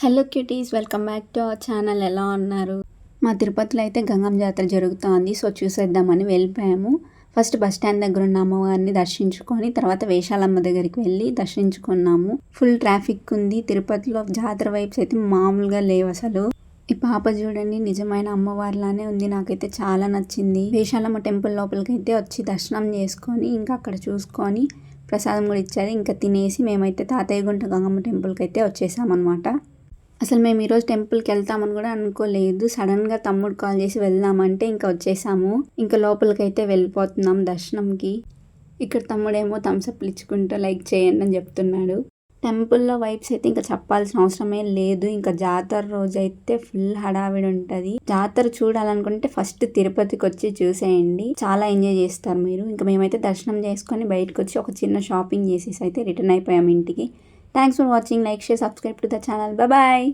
Hello cuties, welcome back to our channel. ఎలా ఉన్నారు? మా తిరుపతిలో అయితే గంగమ్మ జాతర జరుగుతోంది. సో చూసేద్దామని వెళ్ళిపోయాము. ఫస్ట్ బస్ స్టాండ్ దగ్గర ఉన్న అమ్మవారిని దర్శించుకొని తర్వాత వేషాలమ్మ దగ్గరికి వెళ్ళి దర్శించుకున్నాము. ఫుల్ ట్రాఫిక్ ఉంది. తిరుపతిలో జాతర వైబ్స్ అయితే మామూలుగా లేవు అసలు. ఈ పాప చూడండి, నిజమైన అమ్మవారిలానే ఉంది. నాకైతే చాలా నచ్చింది. వేషాలమ్మ టెంపుల్ లోపలికైతే వచ్చి దర్శనం చేసుకొని ఇంకా అక్కడ చూసుకొని ప్రసాదం కూడా ఇచ్చారు. ఇంకా తినేసి మేమైతే తాతయ్య గుంట గంగమ్మ టెంపుల్కి అయితే వచ్చేసామన్నమాట. అసలు మేము ఈరోజు టెంపుల్కి వెళ్తామని కూడా అనుకోలేదు. సడన్గా తమ్ముడు కాల్ చేసి వెళ్దామంటే ఇంకా వచ్చేసాము. ఇంకా లోపలికైతే వెళ్ళిపోతున్నాం దర్శనంకి. ఇక్కడ తమ్ముడేమో థమ్స్అప్లు ఇచ్చుకుంటూ లైక్ చేయండి అని చెప్తున్నాడు. టెంపుల్లో వైబ్స్ అయితే ఇంకా చెప్పాల్సిన అవసరమే లేదు. ఇంకా జాతర రోజు అయితే ఫుల్ హడావిడి ఉంటుంది. జాతర చూడాలనుకుంటే ఫస్ట్ తిరుపతికి వచ్చి చూసేయండి, చాలా ఎంజాయ్ చేస్తారు మీరు. ఇంకా మేమైతే దర్శనం చేసుకొని బయటకు వచ్చి ఒక చిన్న షాపింగ్ చేసేసి అయితే రిటర్న్ అయిపోయాము ఇంటికి. Thanks for watching. Like, share, subscribe to the channel. Bye.